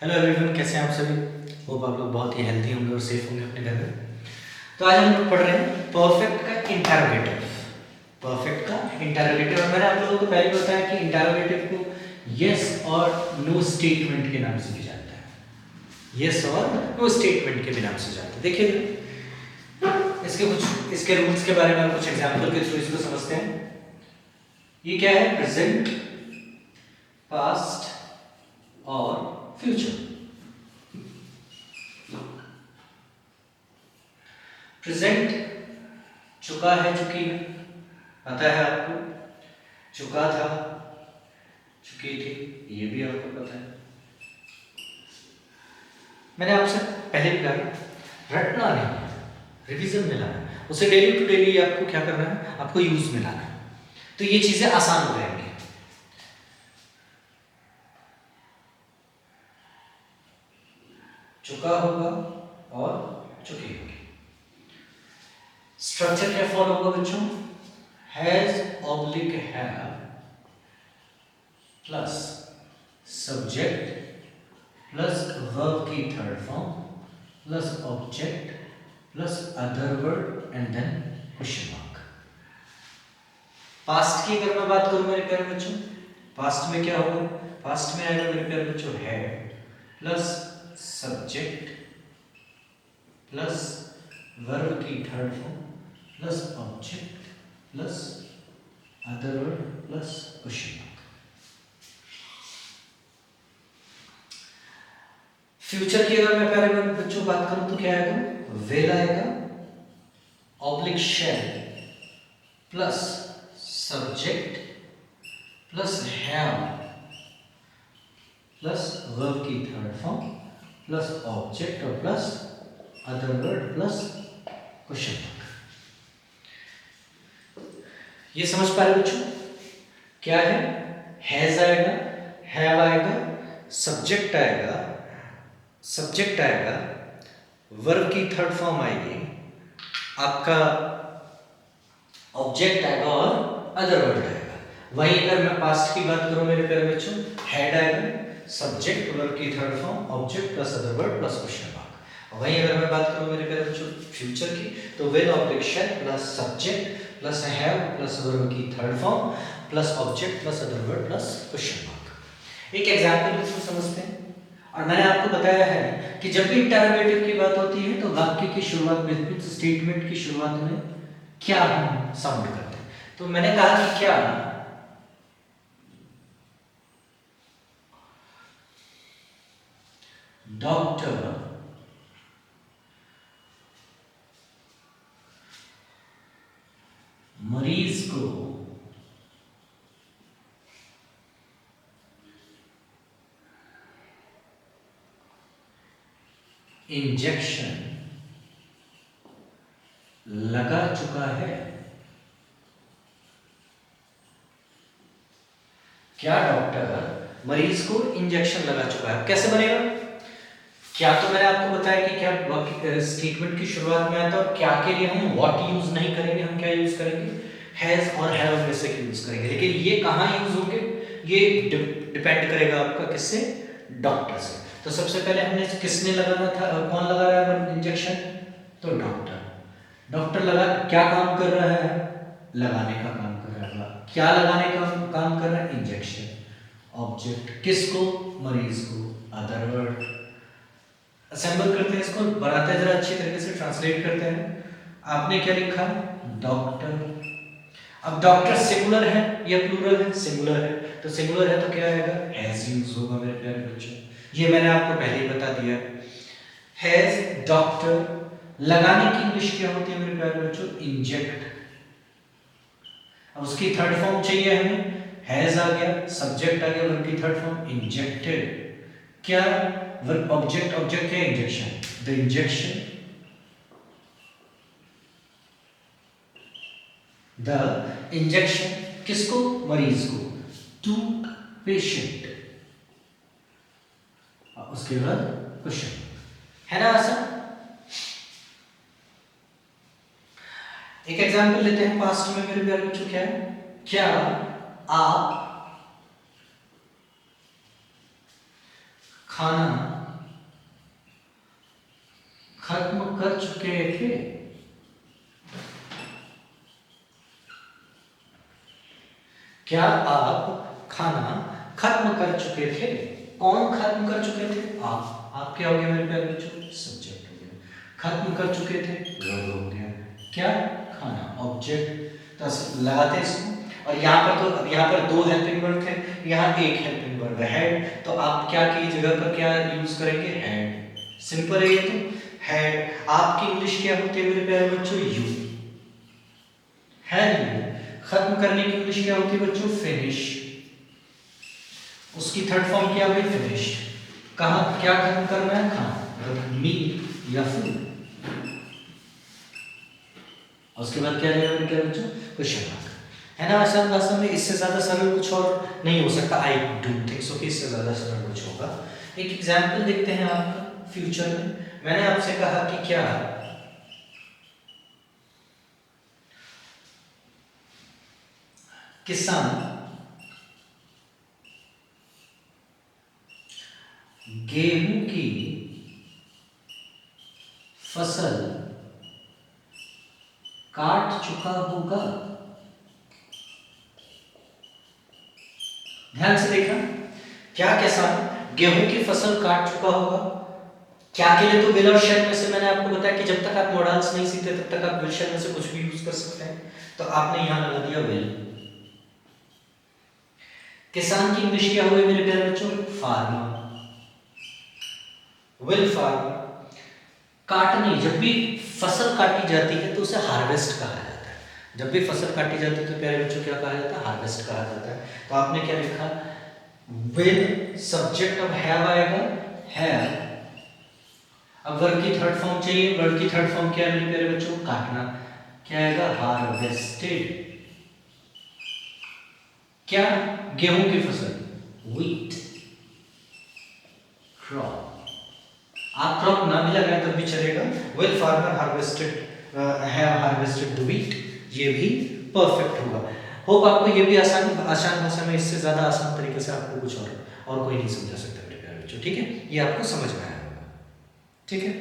Hello everyone, कैसे हैं आप सभी। होप आप लोग बहुत ही हेल्दी होंगे और सेफ होंगे अपने घर में। तो आज हम लोग पढ़ रहे हैं परफेक्ट का इंटरोगेटिव। परफेक्ट का इंटरोगेटिव, और मैंने आप लोगों को पहले बताया कि इंटरोगेटिव को यस और नो स्टेटमेंट के नाम से भी जानता है। यस और नो स्टेटमेंट के भी नाम से जानते हैं। देखिए इसके रूल्स के बारे में कुछ एग्जाम्पल के थ्रू इसको समझते हैं। ये क्या है? प्रेजेंट, पास्ट और फ्यूचर। प्रेजेंट चुका है, चुकी है, पता है आपको। चुका था, चुकी थी, ये भी आपको पता है। मैंने आपसे पहले भी कहा, रटना नहीं है, रिवीजन में लाना है। उसे डेली टू डेली आपको क्या करना है? आपको यूज में लाना है। तो ये चीजें आसान हो जाएंगी। चुका होगा और चुकी होगी। स्ट्रक्चर क्या फॉलो होगा बच्चों? Has oblique have plus subject plus verb की third form plus object plus other word and then question mark. Past की अगर मैं बात करूं मेरे प्यारे बच्चों, पास्ट में क्या होगा? पास्ट में आएगा मेरे प्यारे बच्चों had plus subject plus verb की third form plus object plus other word plus question mark. Future की अगर मैं प्यारे बच्चों बात करूं तो क्या आएगा? विल आएगा, oblique shall plus subject plus have plus verb की थर्ड फॉर्म प्लस ऑब्जेक्ट और plus other word plus question mark. ये समझ पा रहे बच्चों? क्या है? हैज आएगा, हैव आएगा, सब्जेक्ट आएगा, वर्ब की थर्ड फॉर्म आएगी, आपका ऑब्जेक्ट आएगा और अदर वर्ड आएगा। वहीं अगर मैं पास्ट की बात करूं मेरे प्यारे बच्चों, हेड आएगा, सब्जेक्ट वर्ब की third form object plus other word plus question mark. वहीं अगर मैं बात करूं मेरे प्यारे बच्चों फ्यूचर की, तो will oblique shall plus subject plus have plus verb की third form plus object plus other word plus question mark. एक एग्जांपल के थ्रू समझते हैं। और मैंने आपको बताया है कि जब भी इंटरोगेटिव की बात होती है तो वाक्य की शुरुआत में, स्टेटमेंट की शुरुआत में क्या हम साउंड करते हैं। तो मैंने कहा कि क्या डॉक्टर मरीज को इंजेक्शन लगा चुका है। क्या डॉक्टर मरीज को इंजेक्शन लगा चुका है? कैसे बनेगा? क्या तो मैंने आपको बताया कि क्या स्टेटमेंट की शुरुआत में आता है, और क्या के लिए हम व्हाट यूज नहीं करेंगे, हम क्या यूज करेंगे? हैज और हैव में से यूज करेंगे। लेकिन ये कहां यूज होंगे? ये डिपेंड करेगा आपका किससे? डॉक्टर से। तो सबसे पहले हमने किसने लगाना था, कौन लगा रहा है इंजेक्शन? तो डॉक्टर। डॉक्टर लगा, क्या काम कर रहा है? लगाने का काम कर रहा है। क्या लगाने का काम कर रहा है? इंजेक्शन। ऑब्जेक्ट किसको? मरीज को। Other word. असेंबल करते हैं इसको, बनाते हैं, जरा अच्छी तरीके से ट्रांसलेट करते हैं। आपने क्या लिखा? डॉक्टर। अब डॉक्टर सिंगुलर है या प्लूरल है? सिंगुलर है। तो सिंगुलर है तो क्या आएगा? हैज यूज होगा मेरे प्यारे बच्चों। ये मैंने आपको पहले ही बता दिया। Has doctor. लगाने की इंग्लिश क्या होती है मेरे प्यारे बच्चों? इंजेक्ट। अब उसकी थर्ड फॉर्म चाहिए हमें। हैज आ गया, सब्जेक्ट आ गया, वर्ब की थर्ड फॉर्म इंजेक्टेड। क्या वर्ब? ऑब्जेक्ट। ऑब्जेक्ट क्या? Injection. The injection, the injection किसको? मरीज को। To patient. उसके बाद क्वेश्चन है ना आसान। एक एग्जांपल लेते हैं पास्ट में मेरे प्यारे बच्चों। क्या है? क्या आप खाना खत्म कर चुके थे। क्या आप खाना खत्म कर चुके थे? कौन खत्म कर चुके थे? आप क्या हो गया मेरे प्यारे बच्चों? सब्जेक्ट हो गया। खत्म कर चुके थे वर्ब हो गया। क्या? खाना ऑब्जेक्ट। तो लगाते हैं इसको। और यहाँ पर दो हेल्पिंग वर्ब थे, यहाँ एक हेल्पिंग वर्ब है हेड। तो आप क्या की जगह पर क्या यूज करेंगे? हैड। सिंपल है ये तो। हैड। आपकी इंग्लिश क्या होती है मेरे प्यारे बच्चों? यू। Had you. खत्म करने की इंग्लिश क्या होती है बच्चों? फिनिश। उसकी थर्ड फॉर्म क्या हुई? फिनिश्ड। कहा क्या खत्म करना है? खाना, मीट या फूड। उसके बाद क्या रहेगा मेरे प्यारे बच्चों? Question mark. है ना आसान भाषा में? इससे ज्यादा सरल कुछ और नहीं हो सकता। आई डोंट थिंक सो कि इससे ज्यादा सरल कुछ होगा। एक एग्जांपल देखते हैं आपका फ्यूचर में। मैंने आपसे कहा कि क्या किसान गेहूं की फसल काट चुका होगा। ध्यान से देखना, क्या किसान गेहूं की फसल काट चुका होगा? क्या के लिए? तो विल और शैल में से मैंने आपको बताया कि जब तक आप मॉडल्स नहीं सीखते तब तक आप विल शैल में से कुछ भी यूज कर सकते हैं। तो आपने यहां लगा दिया विल। किसान की इंग्लिश क्या हुई मेरे प्यारे बच्चों? फार्मर। Will farmer. काटने, जब भी फसल काटी जाती है तो उसे हार्वेस्ट कहा जाता है। जब भी फसल काटी जाती है तो प्यारे बच्चों क्या कहा जाता है? हार्वेस्ट कहा जाता है। तो आपने क्या लिखा? विल सब्जेक्ट अब हैव आएगा, हैव। अब वर्ब की थर्ड फॉर्म चाहिए। वर्ब की थर्ड फॉर्म क्या है मेरे प्यारे बच्चों? काटना। क्या आएगा? हार्वेस्टेड। क्या? गेहूं की फसल, व्हीट। क्रॉप। आप क्रॉप ना भी लगाए तब भी चलेगा। Will farmer harvested, have harvested the wheat, ये भी परफेक्ट होगा। होप आपको ये भी आसान भाषा में इससे ज्यादा आसान तरीके से आपको कुछ और कोई नहीं समझा सकता मेरे प्यारे बच्चों। ठीक है, ये आपको समझ में आया होगा। ठीक है।